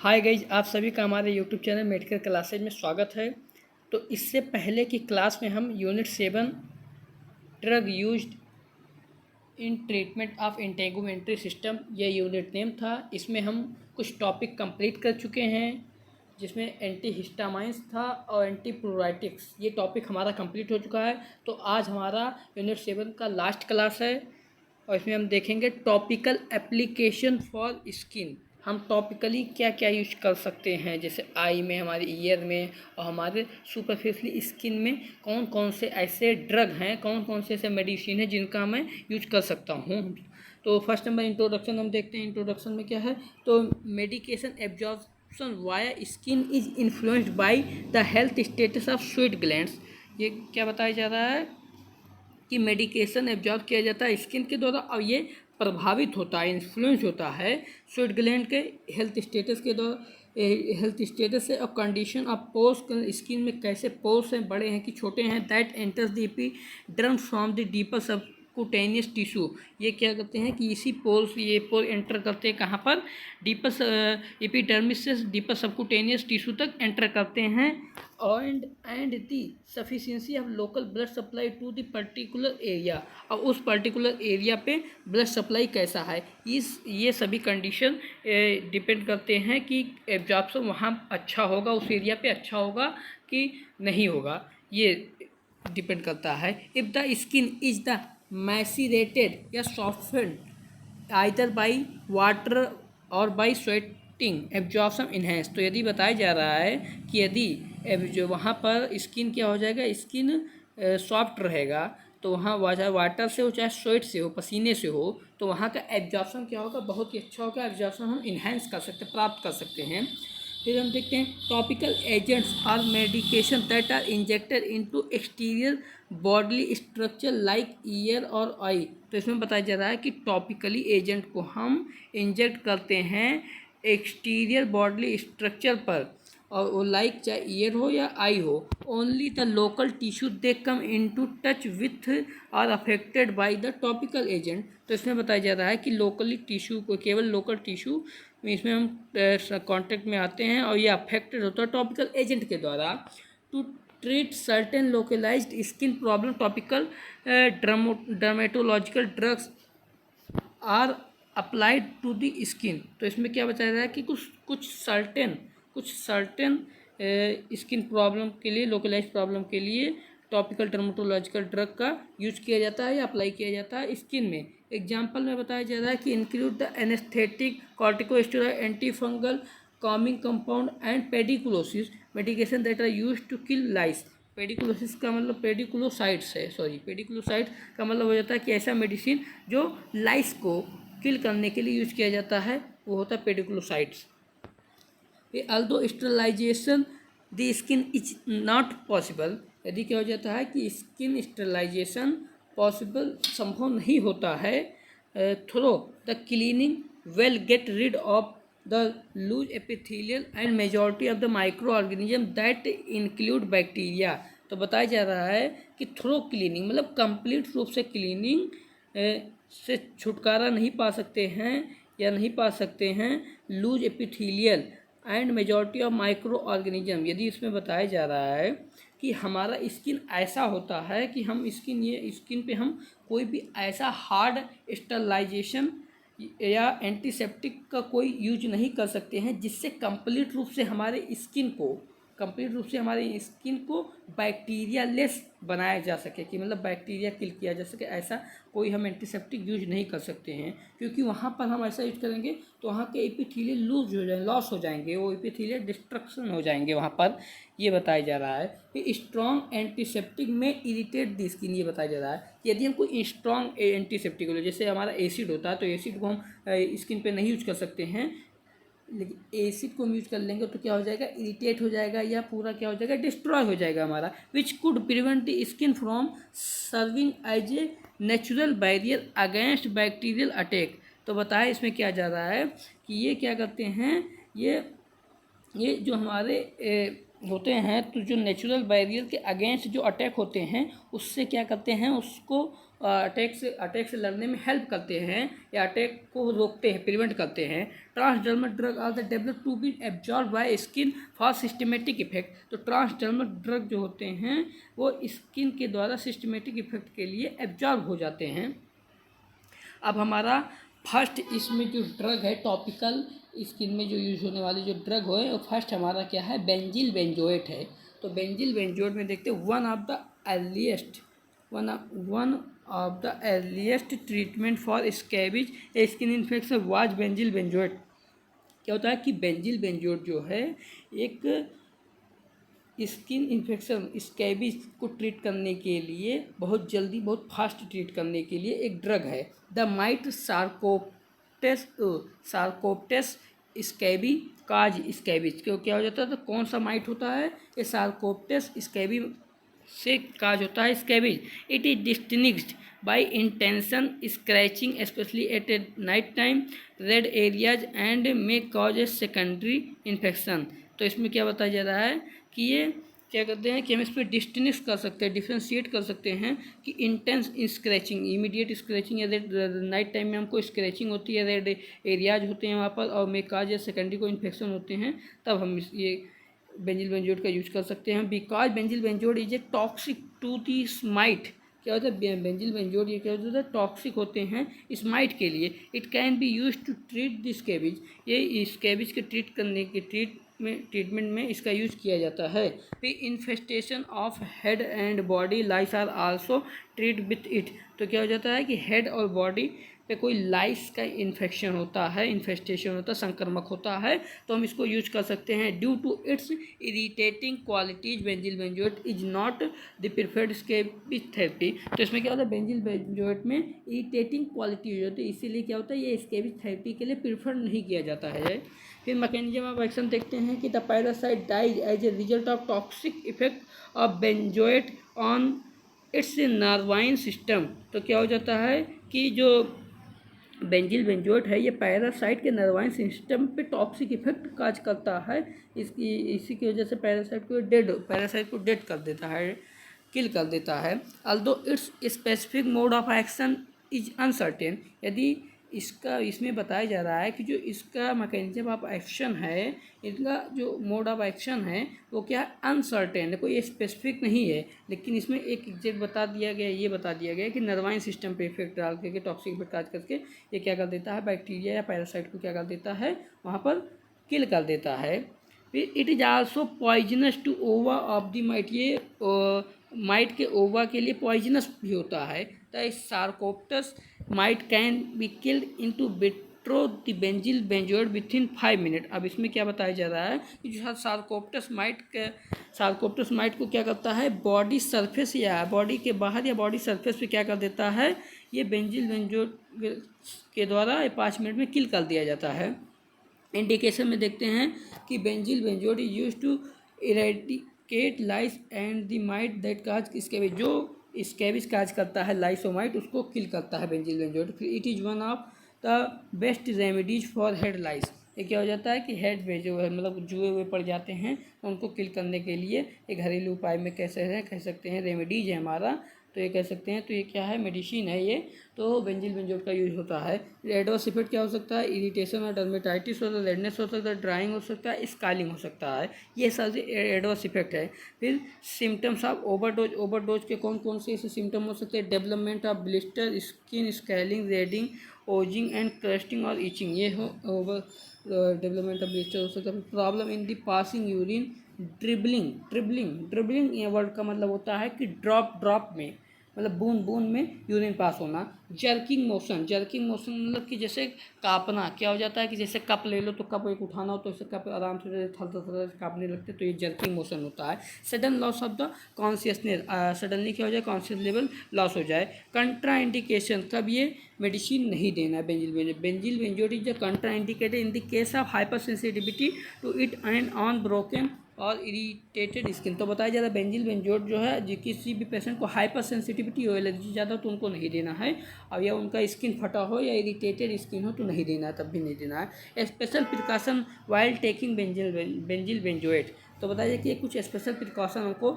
Hi guys, आप सभी का हमारे यूट्यूब चैनल मेडिकल क्लासेज में स्वागत है। तो इससे पहले की क्लास में हम unit 7 drug used in treatment of integumentary system, ये यूनिट नेम था। इसमें हम कुछ टॉपिक कंप्लीट कर चुके हैं, जिसमें एंटी हिस्टामाइंस था और एंटी प्रोराइटिक्स, ये टॉपिक हमारा कंप्लीट हो चुका है। तो आज हमारा यूनिट 7 का लास्ट क्लास है और इसमें हम देखेंगे टॉपिकल एप्लीकेशन फॉर स्किन। हम टॉपिकली क्या क्या यूज कर सकते हैं, जैसे आई में, हमारे ईयर में और हमारे सुपरफिशियली स्किन में कौन कौन से ऐसे ड्रग हैं, कौन कौन से ऐसे मेडिसिन है जिनका मैं यूज कर सकता हूँ। तो फर्स्ट नंबर इंट्रोडक्शन हम देखते हैं। इंट्रोडक्शन में क्या है, तो medication absorption via skin is influenced by the health status of sweat glands. ये क्या बताया जा रहा है कि मेडिकेशन एब्जॉर्ब किया जाता है स्किन के द्वारा और ये प्रभावित होता है, इन्फ्लुएंस होता है स्वेट ग्लैंड के हेल्थ स्टेटस के द्वारा, हेल्थ स्टेटस से और कंडीशन ऑफ पोर्स, स्किन में कैसे पोर्स हैं, बड़े हैं कि छोटे हैं। That enters the epiderm from the deeper subcutaneous tissue. ये क्या करते हैं कि इसी पोर्स, ये पोर एंटर करते हैं कहाँ पर, डीपर एपिडर्मिस से डीपर सबक्यूटेनियस टिश्यू तक एंटर करते हैं। And the sufficiency of local blood supply to the particular area, और उस पर्टिकुलर एरिया पे ब्लड सप्लाई कैसा है, ये सभी कंडीशन डिपेंड करते हैं कि एब्जॉर्प्शन वहाँ अच्छा होगा, उस एरिया पे अच्छा होगा कि नहीं होगा, ये डिपेंड करता है। If the skin is the macerated या सॉफ्टन आइदर बाई वाटर और बाई स्वेटिंग, एब्जॉर्प्शन इन्हेंस। तो यदि बताया जा रहा है कि यदि जो वहाँ पर स्किन क्या हो जाएगा, स्किन सॉफ्ट रहेगा, तो वहाँ चाहे वाटर से हो चाहे स्वेट से हो, पसीने से हो, तो वहाँ का एब्जॉर्प्शन क्या होगा, बहुत ही अच्छा होगा। एब्जॉर्प्शन हम इन्हेंस कर सकते, प्राप्त कर सकते हैं। फिर हम देखते हैं topical agents or medication that are injected into exterior bodily structure like ear और आई। तो इसमें बताया जा रहा है कि टॉपिकली एजेंट को हम इंजेक्ट करते हैं एक्सटीरियर बॉडली स्ट्रक्चर पर, और वो लाइक चाहे ईयर हो या आई हो। Only the local tissue they come into touch with or affected by the topical agent. तो इसमें बताया जा रहा है कि लोकली टिश्यू को, केवल लोकल टिश्यू इसमें हम कांटेक्ट में आते हैं और ये अफेक्टेड होता है टॉपिकल एजेंट के द्वारा। To treat certain localized skin problem, topical dermatological drugs are applied to the skin. तो इसमें क्या बताया जा रहा है कि कुछ सर्टेन स्किन प्रॉब्लम के लिए, लोकलाइज प्रॉब्लम के लिए टॉपिकल डर्मेटोलॉजिकल ड्रग का यूज किया जाता है या अप्लाई किया जाता है स्किन में। एग्जाम्पल में बताया जा रहा है कि include the anaesthetic, corticosteroid, anti fungal, calming compound and pediculosis medication that are use to kill lice. Pediculosis का मतलब पेडिकुलोसाइड्स है, पेडिकुलोसाइड का मतलब हो जाता है कि ऐसा मेडिसिन जो लाइस को किल करने के लिए यूज किया जाता है, वो होता है pediculocides. Although sterilisation the skin is not possible, यदि क्या हो जाता है कि स्किन स्टरलाइजेशन पॉसिबल, संभव नहीं होता है, through the cleaning we'll get rid of the loose epithelial and majority of the microorganism that include bacteria. तो बताया जा रहा है कि थ्रो क्लीनिंग मतलब कंप्लीट रूप से क्लीनिंग से छुटकारा नहीं पा सकते हैं या नहीं पा सकते हैं loose epithelial and majority of microorganism. यदि इसमें बताया जा रहा है कि हमारा स्किन ऐसा होता है कि हम स्किन पे हम कोई भी ऐसा हार्ड स्टरलाइजेशन या एंटीसेप्टिक का कोई यूज नहीं कर सकते हैं जिससे कंप्लीट रूप से हमारे स्किन को बैक्टीरिया लेस बनाया जा सके, कि मतलब बैक्टीरिया किल किया जा सके, ऐसा कोई हम एंटीसेप्टिक यूज नहीं कर सकते हैं। क्योंकि वहाँ पर हम ऐसा यूज करेंगे तो वहाँ के एपिथेलियल लॉस हो जाएंगे, वो एपिथेलियल डिस्ट्रक्शन हो जाएंगे वहाँ पर, ये बताया जा रहा है। कि स्ट्रॉन्ग एंटीसेप्टिक में इरिटेट द स्किन, ये बताया जा रहा है कि यदि हम कोई स्ट्रॉन्ग एंटीसेप्टिक हो, जैसे हमारा एसिड होता है तो एसिड को हम स्किन पे नहीं यूज कर सकते हैं, लेकिन एसिड को हम यूज कर लेंगे तो क्या हो जाएगा, इरिटेट हो जाएगा या पूरा क्या हो जाएगा, डिस्ट्रॉय हो जाएगा हमारा, which could prevent the skin from serving as a natural barrier against bacterial attack. तो बताया इसमें क्या जा रहा है कि ये क्या करते हैं, ये जो हमारे होते हैं तो जो नेचुरल बैरियर के अगेंस्ट जो अटैक होते हैं उससे क्या करते हैं, उसको अटैक से लड़ने में हेल्प करते हैं या अटैक को रोकते हैं, प्रिवेंट करते हैं। Transdermal drug are the develop to be absorb by skin for systematic effect. तो ट्रांसडर्मल ड्रग जो होते हैं वो स्किन के द्वारा सिस्टमेटिक इफेक्ट के लिए एब्जॉर्ब हो जाते हैं। अब हमारा फर्स्ट इसमें जो ड्रग है टॉपिकल स्किन में जो यूज होने वाली जो ड्रग है वो फर्स्ट हमारा क्या है, बेंजिल बेंजोएट है। तो बेंजिल बेंजोएट में देखते हैं one of the earliest treatment for scabies skin infection was benzyl benzoate. क्या होता है कि बेंजिल बेंजोएट जो है एक स्किन इन्फेक्शन स्कैबिज को ट्रीट करने के लिए बहुत जल्दी बहुत फास्ट ट्रीट करने के लिए एक ड्रग है। The might सार्कोप्टेस स्कैबी cause scabies. क्यों क्या हो जाता है, तो कौन सा माइट होता है, ये सार्कोप्टेस स्कैबी से काज होता है scabies. It is distinguished by intention scratching especially at a night time red areas and may cause a secondary infection. तो इसमें क्या बताया जा रहा है कि ये क्या करते हैं कि हम इस पर डिस्टिंग्विश कर सकते हैं, डिफ्रेंशिएट कर सकते हैं कि इंटेंस स्क्रैचिंग, इमीडिएट स्क्रैचिंग या रेड नाइट टाइम में हमको स्क्रैचिंग होती है, रेड एरियाज होते हैं वहाँ पर, और मेकाज या सेकेंडरी को इन्फेक्शन होते हैं, तब हम ये बेंजिल बेंजोएट का यूज कर सकते हैं। Because benzyl benzoate is a toxic to the smite. क्या होता है बेंजिल बेंजोएट, ये क्या होता है, टॉक्सिक होते हैं स्माइट के लिए। It can be use to treat the scabies, ये स्कैबिज के ट्रीट करने के ट्रीटमेंट में इसका यूज किया जाता है। फिर infestation of head and body lice are also treat with it. तो क्या हो जाता है कि हेड और बॉडी पे कोई लाइस का इन्फेक्शन होता है, इन्फेस्टेशन होता है, संक्रमक होता है, तो हम इसको यूज कर सकते हैं। Due to its irritating qualities benzyl benzoate is not the preferred scabies therapy. तो इसमें क्या होता है, बेंजिल बेंजोएट में इरिटेटिंग क्वालिटी होती है, इसीलिए क्या होता है ये स्कैबिज थेरेपी के लिए प्रिफर नहीं किया जाता है। फिर मैकेनिज्म ऑफ एक्शन देखते हैं कि the parasite dies as a result of toxic effect of benzoate on its nervine system. तो क्या हो जाता है कि जो बेंजिल बेंजोएट है ये पैरासाइट के नर्वाइन सिस्टम पे टॉक्सिक इफेक्ट काज करता है। इसी की वजह से पैरासाइट को डेड कर देता है, किल कर देता है। Although it's specific mode of action is uncertain. यदि इसमें बताया जा रहा है कि जो इसका मैकेनिज्म ऑफ एक्शन है, इसका जो मोड ऑफ एक्शन है वो क्या है, अनसर्टेन है, कोई स्पेसिफिक नहीं है। लेकिन इसमें एक एग्जैक्ट ये बता दिया गया कि नर्वाइन सिस्टम पे इफेक्ट डाल करके टॉक्सिक इफेक्ट काज करके ये क्या कर देता है, बैक्टीरिया या पैरासाइट को क्या कर देता है, वहाँ पर किल कर देता है। फिर it is also poisonous to ova of the mite. ये माइट के ओवा के लिए पॉइजनस भी होता है। The Sarcoptes mite can be killed into vitro the benzyl benzoate within 5 minute. अब इसमें क्या बताया जा रहा है कि जो सार्कोप्टेस माइट को क्या करता है, बॉडी सरफेस या बॉडी के बाहर या बॉडी सरफेस पे क्या कर देता है, ये बेंजिल बेंजोएट के द्वारा 5 मिनट में किल कर दिया जाता है। इंडिकेशन में देखते हैं कि benzyl benzoate is used to eradicate lice and the mite that cause scabies. जो स्कैबिज काज करता है लाइसोमाइट उसको किल करता है बेंजिल बेंजोएट। फिर it is one of the best remedies for head lice. ये क्या हो जाता है कि हेड में जो है मतलब जुए हुए पड़ जाते हैं तो उनको किल करने के लिए एक घरेलू उपाय में कह सकते हैं रेमेडीज है हमारा, तो ये कह सकते हैं। तो ये क्या है, मेडिसिन है ये। तो बेंजिल बेंजोएट का यूज होता है। एडवर्स इफेक्ट क्या हो सकता है, इरिटेशन और डर्मेटाइटिस हो सकता है, रेडनेस हो सकता है, ड्राइंग हो सकता है, स्कालिंग हो सकता है, ये सारे एडवर्स इफेक्ट है। फिर सिम्टम्स ऑफ ओवरडोज के कौन कौन से ऐसे सिम्टम हो सकते हैं, development of blister, skin scaling, reddening, oozing and crusting और ईचिंग, ये हो डेवलपमेंट ऑफ ब्लिस्टर हो सकता है। Problem in the passing urine, dribbling ये वर्ड का मतलब होता है कि ड्रॉप में मतलब बूंद बूंद में यूरिन पास होना। जर्किंग मोशन मतलब कि जैसे कांपना, क्या हो जाता है कि जैसे कप ले लो तो कप एक उठाना हो तो इसे कप आराम से थर कांपने लगते, तो ये जर्किंग मोशन होता है। Sudden loss of the consciousness, suddenly क्या हो जाए, कॉन्शियस लेवल लॉस हो जाए। कंट्रा इंडिकेशन, कब ये मेडिसिन नहीं देना है benzyl benzoate is the contraindicated in the case of hypersensitivity to it and on broken और इरिटेटेड स्किन। तो बताया जा रहा है बेंजिल बेंजोएट जो है जो किसी भी पेशेंट को हाइपर सेंसिटिविटी हो, एलर्जी ज़्यादा, तो उनको नहीं देना है। और या उनका स्किन फटा हो या इरिटेटेड स्किन हो तो नहीं देना है, तब भी नहीं देना है। Special precaution while taking benzyl benzoate. तो बताया जाए कि कुछ स्पेशल प्रिकॉशन हमको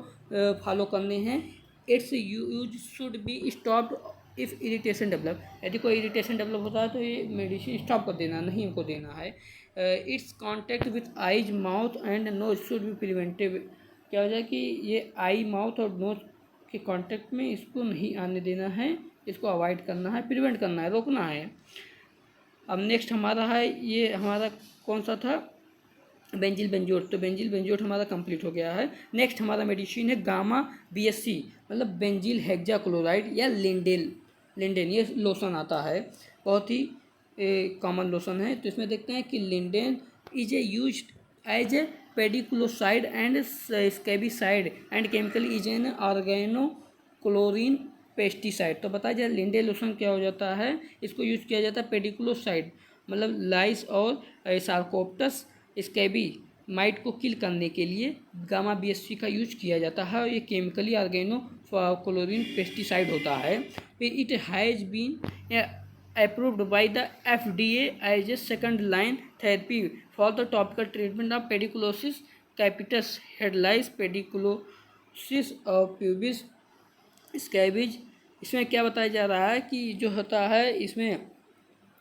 फॉलो करने हैं। It's use should be stopped if irritation develop. यदि कोई इरिटेशन डेवलप होता है तो ये मेडिसिन स्टॉप कर देना, नहीं हमको देना है। It's contact with eyes mouth and nose should be preventive. क्या हो जाए कि ये आई माउथ और नोज के कांटेक्ट में इसको नहीं आने देना है, इसको अवॉइड करना है, प्रिवेंट करना है, रोकना है। अब नेक्स्ट हमारा है, ये हमारा कौन सा था, बेंजिल बेंजोएट। तो बेंजिल बेंजोएट हमारा कंप्लीट हो गया है। नेक्स्ट हमारा मेडिसिन है गामा बीएससी, मतलब बेंजिल हेक्साक्लोराइड या लिंडेन ये लोशन आता है, बहुत ही कॉमन लोशन है। तो इसमें देखते हैं कि lindane is a use as a pediculocide and scabicide and chemical is an organochlorine pesticide. तो बताया जाए लिंडे लोशन क्या हो जाता है, इसको यूज किया जाता है पेडिकुलोसाइड मतलब लाइस और सार्कोप्टस स्कैबी माइट को किल करने के लिए गामा बीएससी का यूज किया जाता है। और ये केमिकली ऑर्गेनोक्लोरीन पेस्टिसाइड होता है। फिर it has been approved by the FDA as a second line therapy for the topical treatment of pediculosis capitis, head lice, pediculosis और pubis scabies। इसमें क्या बताया जा रहा है कि जो होता है इसमें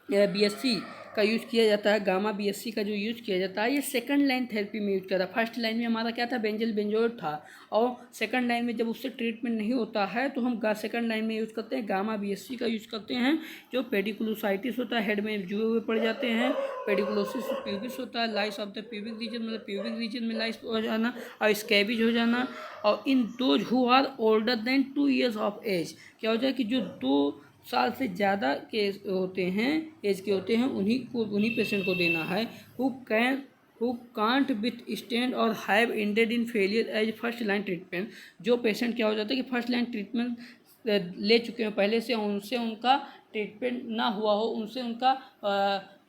बीएससी का यूज़ किया जाता है, गामा बीएससी का जो यूज़ किया जाता है ये सेकंड लाइन थेरेपी में यूज किया जाता है। फर्स्ट लाइन में हमारा क्या था, बेंजिल बेंजोएट था, और सेकंड लाइन में जब उससे ट्रीटमेंट नहीं होता है तो हम सेकंड लाइन में यूज़ करते हैं गामा बीएससी का यूज़ करते हैं। जो पेडिकुलोसाइटिस होता है, हेड में जुए हुए पड़ जाते हैं, पेडिकुलोसिस प्यूबिस होता है, lice of the pubic region मतलब प्यूबिक रीजन में लाइस हो जाना और स्कैबिज हो जाना। और in those who are older than 2 years of age, क्या हो जाए कि जो 2 साल से ज़्यादा के होते हैं, एज के होते हैं, उन्हीं पेशेंट को देना है। हु कांट विथ स्टैंड और have ended in failure as first line treatment. जो पेशेंट क्या हो जाता है कि फर्स्ट लाइन ट्रीटमेंट ले चुके हैं पहले से, उनसे उनका ट्रीटमेंट ना हुआ हो, उनसे उनका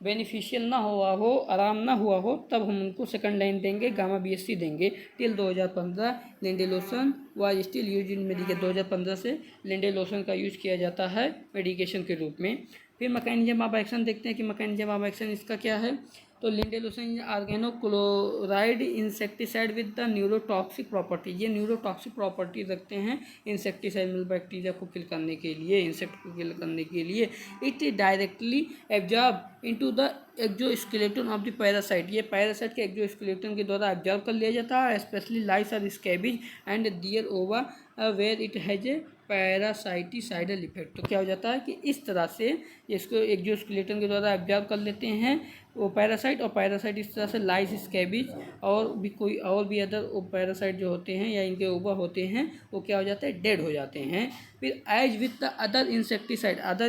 बेनिफिशियल ना हुआ हो, आराम ना हुआ हो, तब हम उनको सेकंड लाइन देंगे, गामा बीएससी देंगे। Till 2015 Linde lotion was still use in medication. 2015 से लिंडे लोशन का यूज किया जाता है मेडिकेशन के रूप में। फिर मैकेनिज्म ऑफ एक्शन देखते हैं कि मैकेनिज्म ऑफ एक्शन इसका क्या है। तो lindane lotion organochloride insecticide with the neurotoxic property. ये न्यूरोटॉक्सिक प्रॉपर्टी रखते हैं इंसेक्टिसाइड मतलब बैक्टीरिया को किल करने के लिए, इंसेक्ट को किल करने के लिए। It directly absorb into the exoskeleton of the parasite. ये पैरासाइट के एक्सोस्केलेटन के द्वारा एब्जॉर्ब कर लिया जाता है, स्पेशली लाइस और scabies and their ova where it has a parasiticidal effect. तो क्या हो जाता है कि इस तरह से इसको एक्सोस्केलेटन के द्वारा एब्जॉर्ब कर लेते हैं वो पैरासाइट, और पैरासाइट इस तरह से लाइस स्कैबिज और भी कोई और भी अदर पैरासाइट जो होते हैं या इनके ओवर होते हैं वो क्या हो जाते हैं, डेड हो जाते हैं। फिर as with the other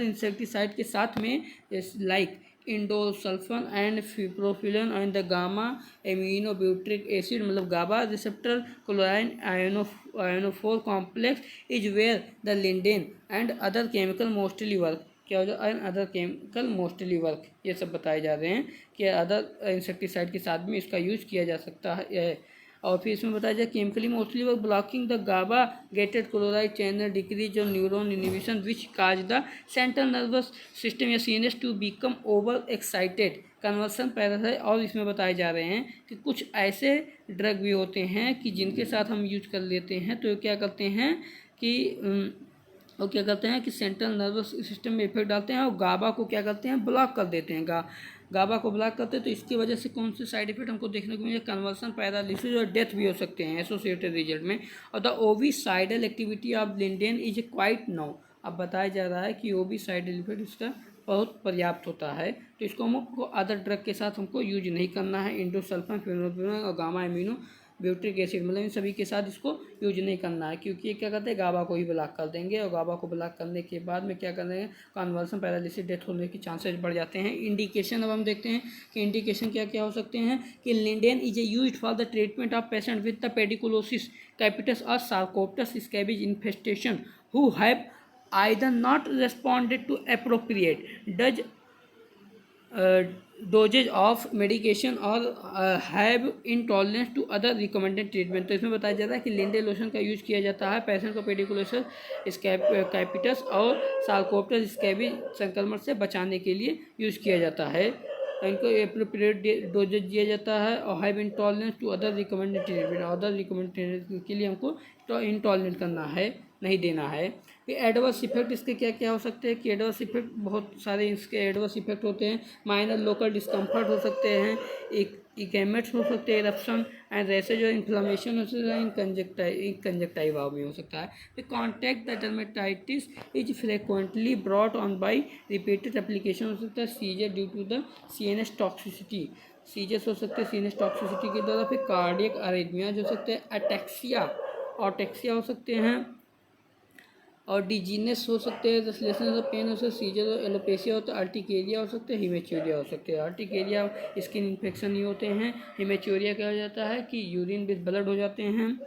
insecticide के साथ में like endosulfan and fipronil and the gamma aminobutyric acid मतलब GABA receptor chlorine ionophore complex is where the lindane and other chemical mostly work. क्या हो जाए, अदर केमिकल मोस्टली वर्क, ये सब बताए जा रहे हैं कि अदर इंसेक्टिसाइड के साथ में इसका यूज किया जा सकता है। और फिर इसमें बताया जाए chemically mostly work blocking the GABA gated chloride channel decrease of neuron inhibition which cause the central nervous system या CNS to become over excited conversion parasite. और इसमें बताए जा रहे हैं कि कुछ ऐसे ड्रग भी होते हैं कि जिनके साथ हम यूज कर लेते हैं तो क्या करते हैं कि वो क्या करते हैं कि सेंट्रल नर्वस सिस्टम में इफेक्ट डालते हैं और गाबा को क्या करते हैं, ब्लॉक कर देते हैं। गाबा को ब्लॉक करते हैं तो इसकी वजह से कौन से साइड इफेक्ट हमको देखने को मिले, कन्वर्सन, पैरालिसिस और डेथ भी हो सकते हैं एसोसिएटेड रिजल्ट में। और the ovicidal activity of lindane is quite no. अब बताया जा रहा है कि ओविसाइडल इफेक्ट इसका बहुत पर्याप्त होता है, तो इसको हमको अदर ड्रग के साथ हमको यूज नहीं करना है। इंडोसल्फान, फिनोल्फिनोल और गामा एमिनो ब्यूट्रिक एसिड मतलब इन सभी के साथ इसको यूज नहीं करना है, क्योंकि ये क्या करते हैं, गाबा को ही ब्लॉक कर देंगे। और गाबा को ब्लॉक करने के बाद में क्या करेंगे, कन्वर्सन, पैरालिसिस, डेथ होने के चांसेस बढ़ जाते हैं। इंडिकेशन अब हम देखते हैं कि इंडिकेशन क्या क्या हो सकते हैं कि lindane is a used for the treatment of patient with the pediculosis capitis और sarcoptes scabies infestation who have either not responded to appropriate dosages of medication और have intolerance to other recommended treatment. तो इसमें बताया जाता है कि Linde lotion का use किया जाता है पेशेंट को पेडिकुलोसिस, कैपिटस और सार्कोप्टर स्कैबी संक्रमण से बचाने के लिए यूज किया जाता है। इनको एप्रोप्रिएट डोजेज दिया जाता है और have intolerance to other recommended treatment, other recommended treatment के लिए हमको तो इंटॉलरेंट करना है, नहीं देना है। फिर एडवर्स इफेक्ट इसके क्या क्या हो सकते हैं कि एडवर्स इफेक्ट बहुत सारे इसके एडवर्स इफेक्ट होते हैं। माइनर लोकल डिस्कम्फर्ट हो सकते हैं, इकेमेट्स हो सकते हैं, इरप्शन एंड रैशेज और इन्फ्लामेशन हो सकता है, इन कंजक्टाइवा में हो सकता है। फिर contact the dermatitis is frequently brought on by repeated application हो सकता है। Seizure due to the CNS toxicity, seizures हो सकते हैं सीएनएस टॉक्सिसिटी के द्वारा। फिर कार्डियक अरेथमियाज हो सकते हैं, अटैक्सिया ऑटेक्सिया हो सकते हैं और डिजीनेस हो सकते हैं, रेस्टलेसनेस और पेन हो सकते हैं, सीजर और एलोपेशिया होता है, अर्टिकेरिया हो सकते हैं, हिमेचूरिया हो सकते हैं। अर्टिकेरिया स्किन इन्फेक्शन ही होते हैं, हिमेचूरिया क्या हो जाता है कि यूरिन विद ब्लड हो जाते हैं,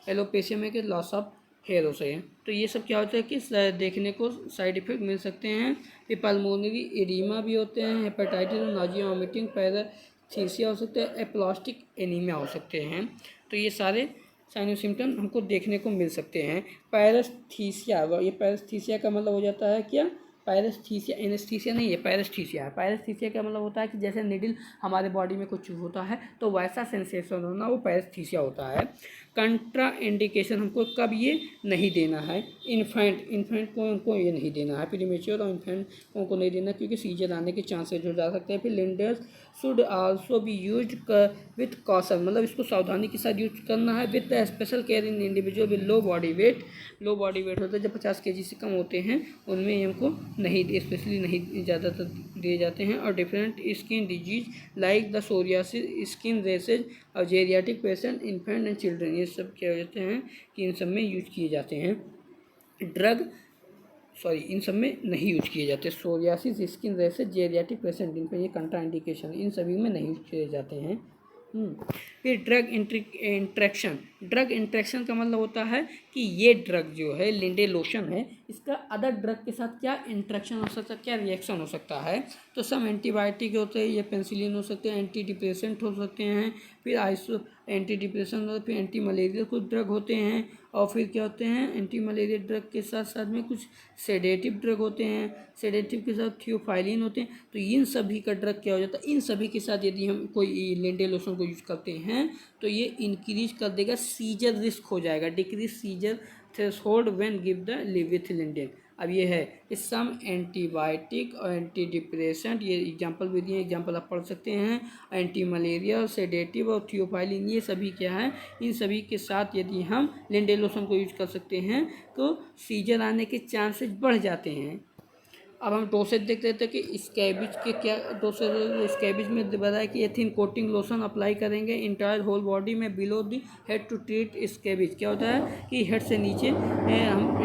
एलोपेशिया में कि लॉस ऑफ हेयर हो सके। तो ये सब क्या होता है कि देखने को साइड इफेक्ट मिल सकते हैं। फिर पल्मोनरी एडिमा भी होते हैं, हेपेटाइटिस और नाजिया वॉमिटिंग, पैराथीसिया हो सकता है, एप्लास्टिक एनीमिया हो सकते हैं। तो ये सारे साइन और सिम्टम हमको देखने को मिल सकते हैं। पैरेस्थीसिया, ये पैरेस्थीसिया का मतलब हो जाता है क्या, पैरेस्थीसिया एनेस्थीसिया नहीं है, पैरेस्थीसिया है। पैरेस्थीसिया का मतलब होता है कि जैसे निडल हमारे बॉडी में कुछ होता है तो वैसा सेंसेशन होना, वो पैरेस्थीसिया होता है। कंट्रा इंडिकेशन हमको कब ये नहीं देना है, इन्फेंट को उनको ये नहीं देना है, प्रीमेच्योर और इन्फेंट को उनको नहीं देना क्योंकि सीजर आने के चांसेज हो जा सकते हैं। फिर lindane should also be use with caution, मतलब इसको सावधानी के साथ यूज करना है। With special care in individual with low body weight, low body weight होता है जब 50 kg से कम होते हैं उनमें हमको नहीं, स्पेशली नहीं ज़्यादातर दिए जाते हैं। और different skin disease like the psoriasis, skin rashes और geriatric patient, infant and children, ये सब क्या होते हैं कि इन सब में यूज किए जाते हैं। इन सब में नहीं यूज किए जाते। Psoriasis, skin rashes, geriatric patient, इन पर ये कंट्रा इंडिकेशन, इन सभी में नहीं यूज किए जाते हैं। फिर ड्रग इंट्रैक्शन का मतलब होता है कि ये ड्रग जो है लिंडे लोशन है, इसका अदर ड्रग के साथ क्या इंट्रैक्शन हो सकता है, क्या रिएक्शन हो सकता है। तो सब एंटीबायोटिक होते हैं, ये पेंसिलिन हो सकते हैं, एंटी डिप्रेसेंट हो सकते हैं, फिर एंटी डिप्रेशन, फिर एंटी मलेरिया कुछ ड्रग होते हैं, और फिर क्या होते हैं एंटी मलेरिया ड्रग के साथ साथ में कुछ सेडेटिव ड्रग होते हैं, सेडेटिव के साथ थियोफाइलिन होते हैं। तो इन सभी का ड्रग क्या हो जाता है, इन सभी के साथ यदि हम कोई लिंडे लोशन को यूज करते हैं तो ये इंक्रीज कर देगा, सीजर रिस्क हो जाएगा, decrease seizure threshold when give the with lindane. अब ये है सम एंटीबायोटिक और एंटी डिप्रेसेंट, ये एग्जांपल भी दिए, एग्जांपल आप पढ़ सकते हैं। एंटी मलेरिया, सेडेटिव और थियोफाइलिन, ये सभी क्या है, इन सभी के साथ यदि हम लिंडे लोशन को यूज कर सकते हैं तो सीजर आने के चांसेस बढ़ जाते हैं। अब हम डोसेज देख रहे थे कि स्कैबिज के क्या डोसेज, स्कैबिज में बताया कि एथिन कोटिंग लोशन अप्लाई करेंगे इंटायर होल बॉडी में below the head to treat scabies. क्या होता है कि हेड से नीचे हम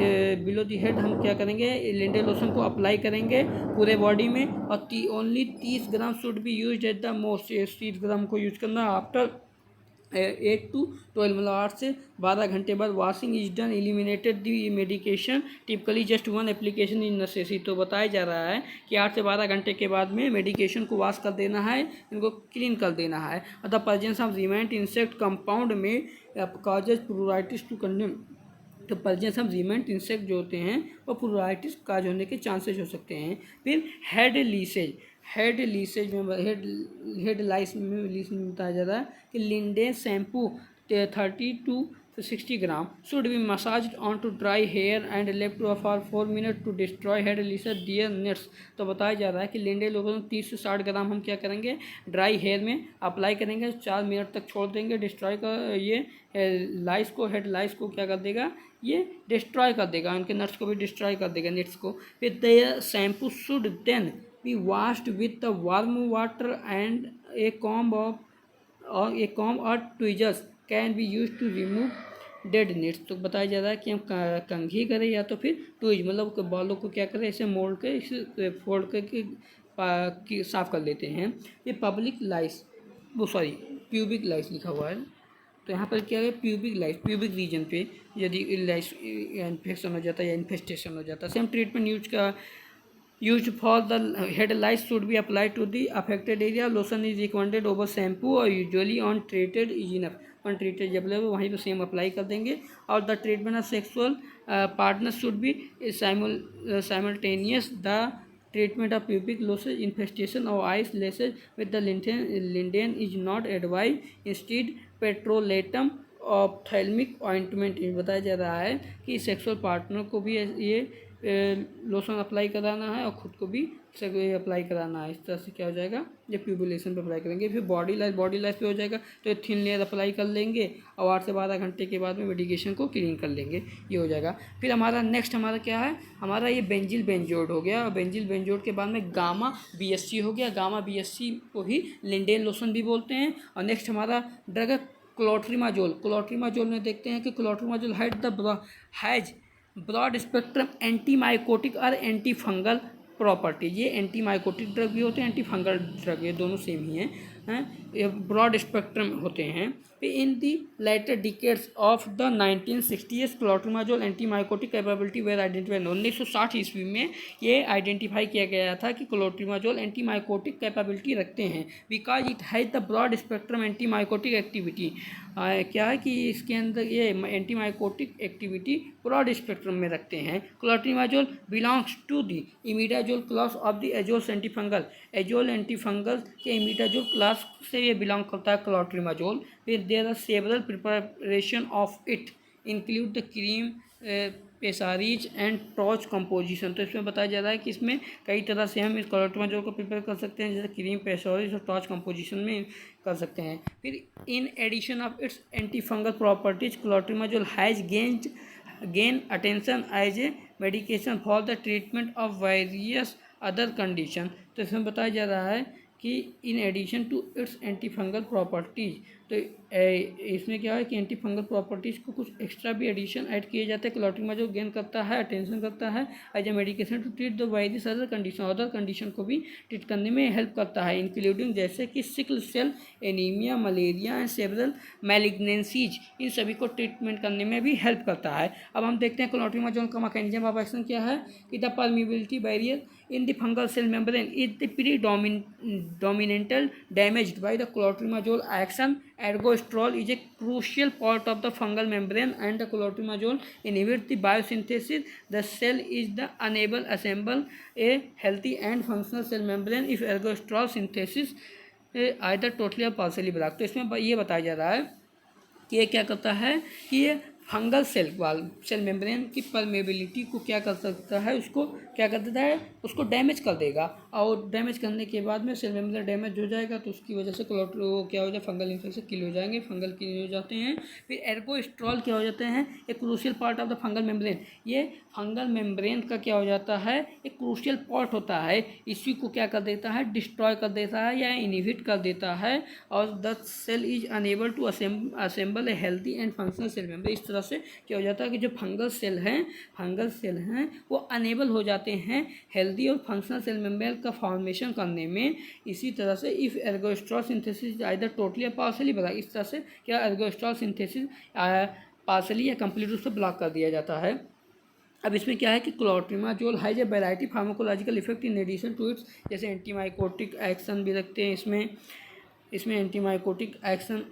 बिलो दी हेड हम क्या करेंगे, लिंडे लोशन को अप्लाई करेंगे पूरे बॉडी में, और only 30 gram should B use at the most, 30 ग्राम को यूज करना आफ्टर 8 to 12, मतलब 8 से 12 घंटे बाद washing is done, eliminated the medication typically just one application in necessary. तो बताया जा रहा है कि 8 से 12 घंटे के बाद में मेडिकेशन को वॉश कर देना है, इनको क्लीन कर देना है। The presence of remnant insect compound में कॉजेज प्लूराइटिस टू कंडेम, तो प्रेजेंस ऑफ रिमेंट इंसेक्ट जो होते हैं वो प्लूराइटिस काज होने के चांसेस हो सकते हैं। फिर हेड लीसेज में हेड लाइस में बताया जा रहा है कि lindane shampoo 30 to 60 gram should be massaged on to dry hair and left for 4 minute to destroy head lice their nits. तो बताया जा रहा है कि लिंडे लोगों 30 से 60 ग्राम हम क्या करेंगे, ड्राई हेयर में अप्लाई करेंगे, 4 मिनट तक छोड़ देंगे, डिस्ट्रॉय का ये लाइस को, हेड लाइस को क्या कर देगा, ये डिस्ट्रॉय कर देगा, उनके नट्स को भी डिस्ट्रॉय कर देगा, नेट्स को। फिर the shampoo should then be washed with the warm water and a comb or tweezers can be used to remove dead nits। तो बताया जा रहा है कि हम कंघी करें या तो फिर ट्वीज, मतलब बालों को क्या करें, ऐसे मोड़ के इसे फोड़ के साफ कर लेते हैं। ये पब्लिक लाइस, प्यूबिक लाइस लिखा हुआ है, तो यहाँ पर क्या है प्यूबिक लाइस, प्यूबिक रीजन पे यदि लाइस इन्फेक्शन हो जाता है या इन्फेस्टेशन हो जाता है, सेम ट्रीटमेंट यूज का used for the head lice should be applied to the affected area. Lotion is recommended over shampoo or usually on treated is enough. on treated जब लगे वहीं पे सेम अप्लाई कर देंगे. और the treatment of sexual partner should be simultaneous. The treatment of pubic lotion infestation or eyes lashes with the linden is not advised. Instead petrolatum ophthalmic ointment बताया जा रहा है कि सेक्सुअल पार्टनर को भी ये लोशन अप्लाई कराना है और ख़ुद को भी अप्लाई कराना है. इस तरह से क्या हो जाएगा, जब प्यूबुलेशन पे अप्लाई करेंगे. फिर बॉडी लाइफ पे हो जाएगा तो एक थिन लेयर अप्लाई कर लेंगे और 8 से 12 घंटे के बाद में मेडिकेशन को क्लीन कर लेंगे. ये हो जाएगा. फिर हमारा नेक्स्ट हमारा क्या है, हमारा ये बेंजिल बेंजोड हो गया. और बेंजिल बेंजोड के बाद में गामा BSC हो गया. गामा BSC को ही लिंडेन लोशन भी बोलते हैं. और नेक्स्ट हमारा ड्रग है क्लोट्रीमाजोल. क्लोट्रीमाजोल में देखते हैं कि clotrimazole has broad spectrum anti mycotic और एंटी फंगल प्रॉपर्टी. ये एंटी माइकोटिक ड्रग भी होते हैं, एंटी फंगल ड्रग, ये दोनों सेम ही हैं. ये ब्रॉड स्पेक्ट्रम होते हैं. In the latter decades of the 1960s clotrimazole anti mycotic capability were identified. 1960 ईस्वी में ये आइडेंटिफाई किया गया था कि क्लोट्रीमाजोल एंटी माइकोटिक कैपेबिलिटी रखते हैं because it has the broad spectrum anti mycotic activity. क्या है कि इसके अंदर ये anti mycotic activity broad spectrum में रखते हैं. Clotrimazole belongs to the imidazole class of the azole antifungal. Azole antifungal के इमिडाजोल क्लास से ये बिलोंग करता है क्लोट्रीमाजोल. फिर there are several preparation of it include the cream pessaries and troche composition. तो इसमें बताया जा रहा है कि इसमें कई तरह से हम इस क्लोट्रीमाजोल को प्रिपेयर कर सकते हैं, जैसे क्रीम पेसारीज और टॉर्च कंपोजिशन में कर सकते हैं. फिर in addition of its anti fungal properties clotrimazole has gain attention as a medication for the treatment of various other condition. तो इसमें बताया जा रहा है कि in addition to its anti fungal properties, तो इसमें क्या है कि एंटी फंगल प्रॉपर्टीज़ को कुछ एक्स्ट्रा भी एडिशन ऐड किए जाते हैं. क्लोट्रीमाजोल गेन करता है, अटेंशन करता है as a medication to treat the virus other condition को भी ट्रीट करने में हेल्प करता है, इंक्लूडिंग जैसे कि sickle cell anaemia, malaria and several malignancies. इन सभी को ट्रीटमेंट करने में भी हेल्प करता है. अब हम देखते हैं क्लोट्रीमाजोल का मैकेनिज्म ऑफ एक्शन क्या है कि the permeability barrier in the fungal cell membrane is the predominantal damaged by the clotrimazole action. Ergosterol is a crucial part of the fungal membrane and the clotrimazole inhibits the biosynthesis. The cell is the unable to assemble a healthy and functional cell membrane if ergosterol synthesis either totally or partially blocked. तो इसमें ये बताया जा रहा है कि ये क्या करता है कि ये फंगल सेल मेम्ब्रेन की परमेबिलिटी को क्या कर सकता है, उसको क्या कर देता है, उसको डैमेज कर देगा. और डैमेज करने के बाद में सेल मेम्ब्रेन डैमेज हो जाएगा तो उसकी वजह से क्या हो जाए, फंगल इन्फेक्शन किल हो जाएंगे, फंगल किल हो जाते हैं. फिर एर्गोस्ट्रॉल क्या हो जाते हैं, एक crucial part of the fungal membrane. ये फंगल मेम्ब्रेन का क्या हो जाता है, एक क्रूशियल पार्ट होता है. इसी को क्या कर देता है, डिस्ट्रॉय कर देता है या इनहिबिट कर देता है. और the cell is unable to assemble a healthy and functional cell membrane. इस तरह से क्या हो जाता है कि जो फंगल सेल हैं वो अनेबल हो जाते हैं हेल्दी और फंक्शनल सेल मेम्ब्रेन का फॉर्मेशन करने में. इसी तरह से इफ़ एर्गोस्ट्रॉल सिंथेसिस आइदर टोटली या पार्शली बता, इस तरह से क्या एर्गोस्ट्रॉल सिंथेसिस पार्शली या कंप्लीट रूप से ब्लॉक कर दिया जाता है. अब इसमें क्या है कि clotrimazole has a variety pharmacological effect in addition to its, जैसे एंटीमाइकोटिक एक्शन भी रखते हैं इसमें एंटीमाइकोटिक एक्शन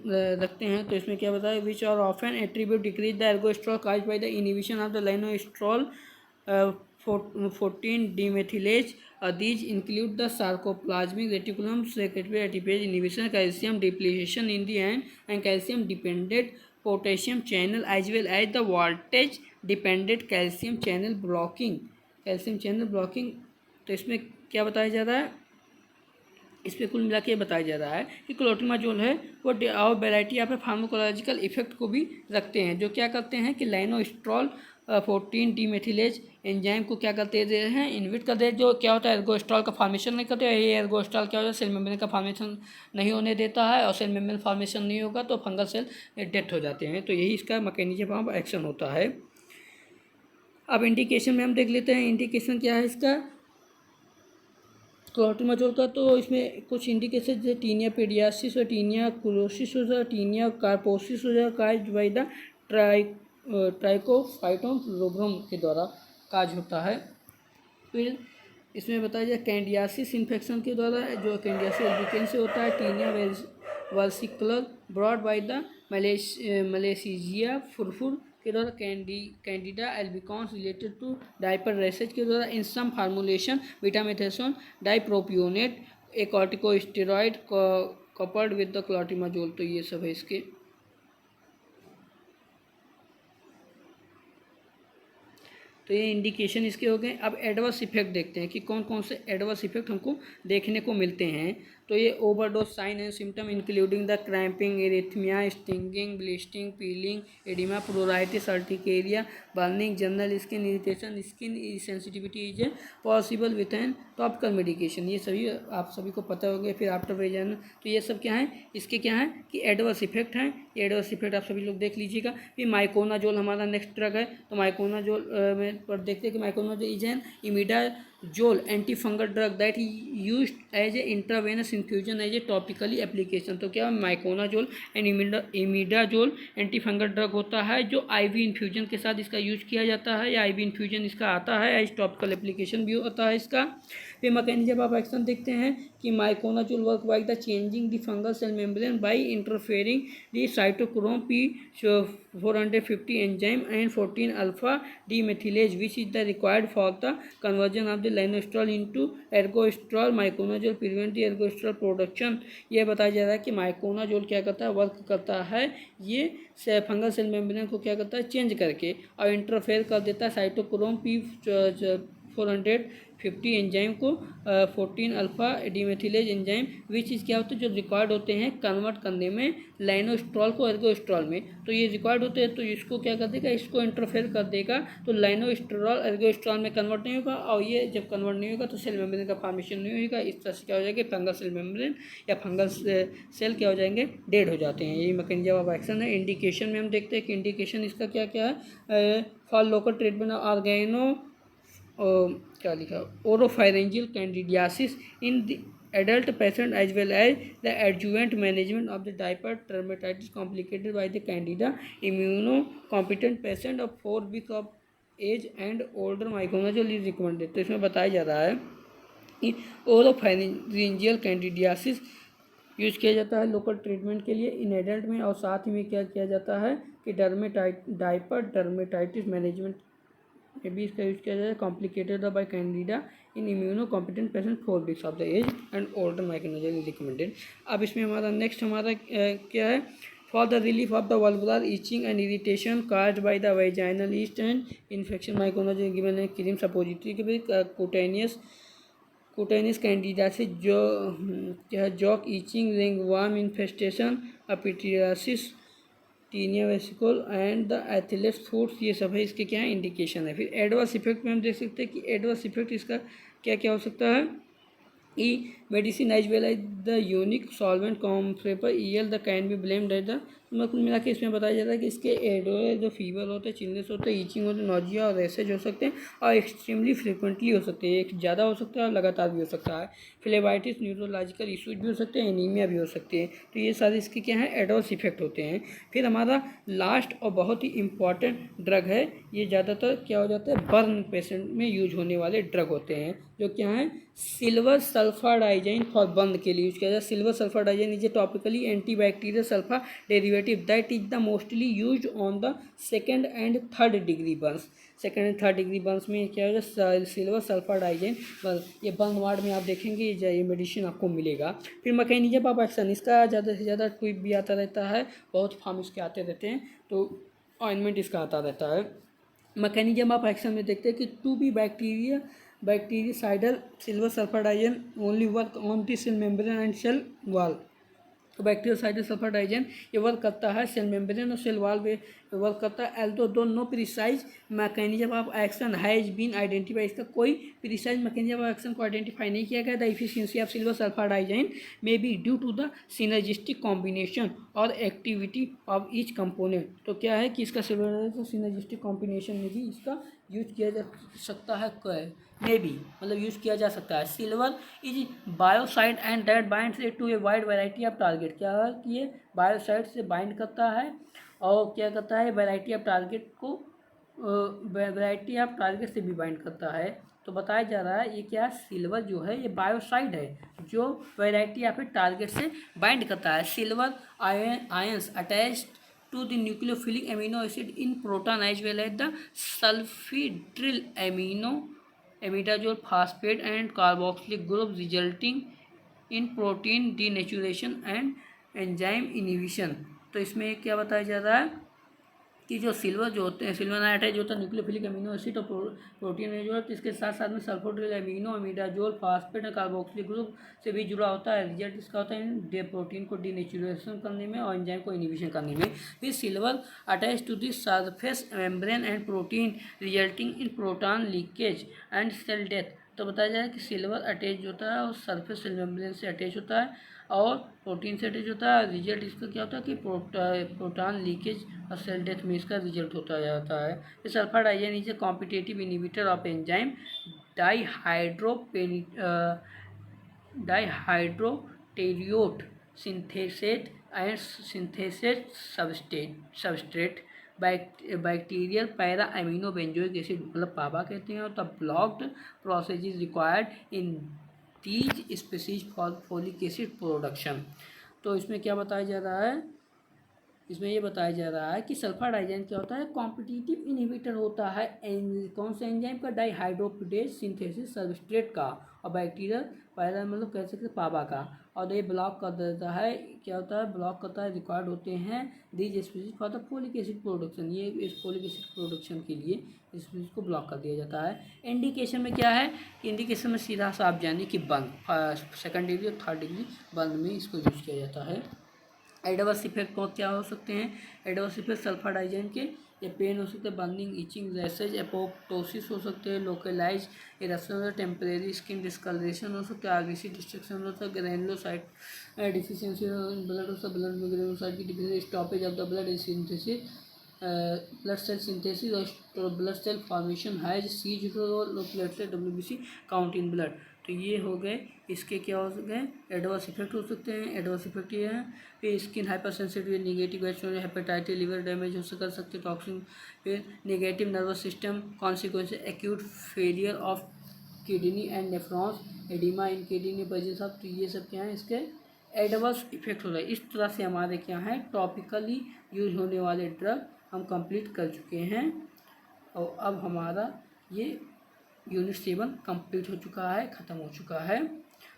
रखते हैं. तो इसमें क्या बताया, which are often attribute decrease the ergosterol cause by the inhibition of the lanosterol 14 demethylase. These include the sarcoplasmic reticulum secretory ATPase inhibition, calcium depletion in the and calcium dependent potassium channel as well as the voltage dependent calcium channel blocking. तो इसमें क्या बताया जा रहा है, इस पर कुल मिला के बताया जा रहा है कि क्लोट्रीमाजोल है वो और वेराइटी यहाँ पे फार्माकोलॉजिकल इफेक्ट को भी रखते हैं, जो क्या करते हैं कि लाइनोस्ट्रॉल 14 डीमेथिलेज एंजाइम को क्या करते हैं, इनहिबिट कर दे. जो क्या होता है, एर्गोस्ट्रॉल का फॉर्मेशन नहीं करते. ये एर्गोस्ट्रॉल क्या होता है, सेल मेम्ब्रेन का फॉर्मेशन नहीं होने देता है, और सेल मेम्ब्रेन फॉर्मेशन नहीं होगा तो फंगल सेल डेथ हो जाते हैं. तो यही इसका मैकेनिज्म ऑफ एक्शन होता है. अब इंडिकेशन में हम देख लेते हैं, इंडिकेशन क्या है इसका क्लोट्रीमाजोल का. तो इसमें कुछ इंडिकेशन जैसे टीनिया पीडियासिस और टीनिया क्लोसिस हो जाए, टीनिया कार्पोसिस हो जाए, काज बाय द ट्राइकोफाइटोन रोब्रोम के द्वारा काज होता है. फिर इसमें बताया जाए कैंडियासिस इन्फेक्शन के द्वारा, जो कैंडियासिस एल्बिकेन से होता है, tinea versicolor brought by the Malassezia furfur के द्वारा, Candida albicans related to diaper rashes के द्वारा, in some formulation betamethasone dipropionate a corticosteroid coupled with the clotrimazole. तो ये सब है इसके। तो ये इंडिकेशन इसके हो गए। अब एडवर्स इफेक्ट देखते हैं कि कौन कौन से एडवर्स इफेक्ट हमको देखने को मिलते हैं। तो ये overdose sign and symptom including the cramping, arrhythmia, stinging, blistering, peeling, oedema, pruritus, urticaria, burning, general skin irritation, skin sensitivity is possible with an topical medication. ये सभी आप सभी को पता होगा। फिर आफ्टर वेजन, तो ये सब क्या है, इसके क्या है कि एडवर्स इफेक्ट हैं। ये एडवर्स इफेक्ट आप सभी लोग देख लीजिएगा। फिर माइकोनाजोल हमारा नेक्स्ट ड्रग है। तो माइकोनाजोल में पर देखते हैं कि miconazole is an imidazole anti fungal drug that used as a intravenous infusion as a topically application. तो क्या miconazole and imidazole anti fungal drug होता है जो आईवी इन्फ्यूजन के साथ इसका यूज किया जाता है, या आईवी इन्फ्यूजन इसका आता है, एज टॉपिकल एप्लीकेशन भी होता है इसका। फिर मैकेनिज्म ऑफ एक्शन देखते हैं कि miconazole work by the changing the fungal cell membrane by interfering the cytochrome P450 enzyme and 14 alpha demethylase, which is the required for the conversion of the linosterol into ergosterol. Miconazole prevent the ergosterol production. ये बताया जा रहा है कि miconazole क्या करता है, work करता है, ये फंगल सेल मेम्ब्रेन को क्या करता है, चेंज करके और इंटरफेयर कर देता है साइटोक्रोम P450 एंजाइम को, 14 अल्फा डीमेथिलेज एंजाइम, विच इज़ क्या होते हैं, जो रिक्वायर्ड होते हैं कन्वर्ट करने में लाइनोस्ट्रॉल को एर्गोस्ट्रॉल में। तो ये रिक्वायर्ड होते हैं, तो इसको क्या कर देगा, इसको इंटरफेयर कर देगा, तो लाइनोस्ट्रॉल एर्गोस्ट्रॉल में कन्वर्ट नहीं होगा, और ये जब कन्वर्ट नहीं होगा तो सेल मेम्ब्रेन का फॉर्मेशन नहीं होगा। इस तरह से क्या हो जाएगा, फंगल सेल मेम्ब्रेन या फंगल सेल क्या हो जाएंगे, डेड हो जाते हैं। यही मैकेनिज्म ऑफ एक्शन है। इंडिकेशन में हम देखते हैं कि इंडिकेशन इसका क्या क्या है। फॉर लोकल ट्रीटमेंट ऑर्गेनो क्या लिखा, oropharyngeal candidiasis in the adult patient as well as the adjuvant management of the diaper dermatitis complicated by the candida, immunocompetent patient of 4 weeks of age and older miconazole is recommended. तो इसमें बताया जा रहा है कि ओरोफायरेंजियल candidiasis use किया जाता है लोकल ट्रीटमेंट के लिए इन एडल्ट में, और साथ ही में क्या किया जाता है कि डायपर डर्मेटाइटिस मैनेजमेंट में भी इसका यूज किया जाता है। Complicated by Candida in immunocompetent patient 4 weeks of the age and older miconazole is recommended. अब इसमें हमारा नेक्स्ट हमारा क्या है, for the relief of the vulvar itching and irritation caused by the vaginal yeast and infection, miconazole given है cream suppository के भी। Cutaneous candidiasis जो क्या है, jock itching, ringworm infestation, pityriasis, tinea versicolor and the athlete's foods, ये सब है इसके क्या है, इंडिकेशन है। फिर एडवर्स इफेक्ट में हम देख सकते हैं कि एडवर्स इफेक्ट इसका क्या क्या हो सकता है। ई medicine as well as the unique solvent Cremophor EL the can be blamed at the, कुल मिला के इसमें बताया जाता है कि इसके एडो जो फीवर होते हैं, चिलनेस होते हैं, ईचिंग होते हैं, नोजिया और रैसेज हो सकते हैं, और एक्सट्रीमली फ्रिक्वेंटली हो सकते हैं, एक ज़्यादा हो सकता है और लगातार भी हो सकता है। फ्लेवाइटिस, न्यूरोलॉजिकल इशूज भी हो सकते हैं, एनीमिया भी हो सकती है। तो ये सारे इसके क्या है, एडवर्स इफेक्ट होते हैं। फिर हमारा लास्ट और बहुत ही इंपॉर्टेंट ड्रग है, ये ज़्यादातर क्या हो जाता है, बर्न पेशेंट में यूज होने वाले ड्रग होते हैं, जो क्या है, silver sulphur diazine for burn के लिए यूज किया जाता है। Silver sulphur diazine is a topically antibacterial sulfa derivative that is the mostly used on the second and third degree burns. Second and third degree burns में क्या होगा, silver sulphur diazine, ये burn ward में आप देखेंगे ये medicine आपको मिलेगा। फिर मैकेनिज्म ऑफ एक्शन, इसका ज़्यादा से ज़्यादा ट्वीट भी आता रहता है, बहुत फॉर्म इसके आते रहते हैं, तो ऑइंटमेंट इसका आता रहता है। मैकेनिज्म ऑफ एक्शन में देखते हैं कि to be bactericidal silver sulphur diazine only work on the cell membrane and cell wall. तो बैक्टीरियासाइडल सल्फर डाइजाइन ये वर्क करता है सेल मेम्ब्रेन और सेल वॉल पे वर्क करता है। Although though no precise mechanism of action has been identify, इसका कोई प्रिसाइज मैकेनिज्म ऑफ एक्शन को आइडेंटिफाई नहीं किया गया। The efficiency of silver sulphur diazine may be due to the synergistic combination और एक्टिविटी ऑफ ईच कंपोनेंट। तो क्या है कि इसका सिनर्जिस्टिक कॉम्बिनेशन में भी इसका यूज किया जा सकता है, मे बी मतलब यूज किया जा सकता है। Silver is biocide and that binds it to a wide variety of target, क्या है कि ये बायोसाइड से बाइंड करता है और क्या करता है, वैरायटी ऑफ टारगेट को वैरायटी ऑफ टारगेट से भी बाइंड करता है। तो बताया जा रहा है ये क्या, सिल्वर जो है ये बायोसाइड है जो वैरायटी या फिर टारगेट से बाइंड करता है। Silver ions attached to the nucleophilic amino acid in proton as well as the sulfhydryl imidazole phosphate and carboxylic group resulting in protein denaturation and enzyme inhibition। तो इसमें क्या बताया जा रहा है कि जो सिल्वर जो होते हैं, सिल्वर नाइट्राइड जो होता है न्यूक्लियोफिलिक अमीनो एसिड और प्रोटीन में जो है, तो इसके साथ साथ में सल्फोड्रिल एमिनो इमिडाजोल फास्फेट और कार्बोक्सिलिक ग्रुप से भी जुड़ा होता है। रिजल्ट इसका होता है डे प्रोटीन को डीनेचुरेशन करने में और एंजाइम को इनिबिशन करने में। फिर silver attach to the surface membrane and protein resulting in proton leakage and cell death. तो बताया जाए कि सिल्वर अटैच होता है और सरफेस सेल मेम्ब्रेन से अटैच होता है और प्रोटीन से अटैच होता है। रिजल्ट इसका क्या होता है कि प्रोटॉन लीकेज और सेल डेथ में इसका रिजल्ट होता जाता है। ये sulphur ion is a competitive inhibitor of enzyme dihydropteroate synthetase and synthetase substrate bacterial para amino benzoic acid मतलब पाबा कहते हैं। और the blocked process is required in these species for folic acid production. तो इसमें क्या बताया जा रहा है, इसमें ये बताया जा रहा है कि सल्फर डाइजेन क्या होता है, कॉम्पिटिटिव इनहिबिटर होता है कौन से एंजाइम का, डाइहाइड्रोपेटेज सिंथेसिस सबस्ट्रेट का, और बैक्टीरियल पैरा मतलब कह सकते पाबा का। और ये ब्लॉक कर देता है, क्या होता है ब्लॉक करता है, रिकॉर्ड होते हैं these species for the folic acid production. ये इस फोलिक एसिड प्रोडक्शन के लिए इस स्पीसीज को ब्लॉक कर दिया जाता है। इंडिकेशन में क्या है, इंडिकेशन में सीधा सा आप जानिए कि बर्न सेकंड डिग्री और थर्ड डिग्री बर्न में इसको यूज किया जाता है। एडवर्स इफेक्ट को क्या हो सकते हैं, एडवर्स इफेक्ट सल्फर डाइजेन के, ये पेन हो सकते हैं, बर्निंग, इचिंग, रैसेज, एपोप्टोसिस हो सकते हैं, localized erection, temporary skin discoloration हो सकता है, आरबीसी डिस्ट्रक्शन हो सकता है, ग्रैनुलोसाइट डिफिशियंसी ब्लड हो सकता है, ब्लड में ग्रैनुलोसाइट की deficiency, stoppage of the blood synthesis, blood cell synthesis और blood cell formation has cease platelet WBC count in blood. तो ये हो गए इसके क्या हो गए एडवर्स इफेक्ट हो सकते हैं। एडवर्स इफेक्ट ये है, फिर skin hyper sensitive, negative hepatitis, liver damage हो कर सकते, टॉक्सिन, फिर negative nervous system consequence, acute failure of kidney and nephrons, oedema in kidney बजे सब। तो ये सब क्या है इसके एडवर्स इफेक्ट हो रहा है। इस तरह से हमारे क्या है टॉपिकली यूज होने वाले ड्रग हम कंप्लीट कर चुके हैं और अब हमारा ये यूनिट 7 कंप्लीट हो चुका है, ख़त्म हो चुका है।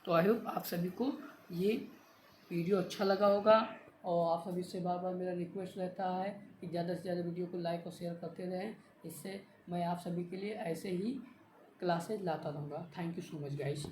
तो आई होप आप सभी को ये वीडियो अच्छा लगा होगा और आप सभी से बार बार मेरा रिक्वेस्ट रहता है कि ज़्यादा से ज़्यादा वीडियो को लाइक और शेयर करते रहें, इससे मैं आप सभी के लिए ऐसे ही क्लासेज लाता रहूँगा। Thank you so much guys.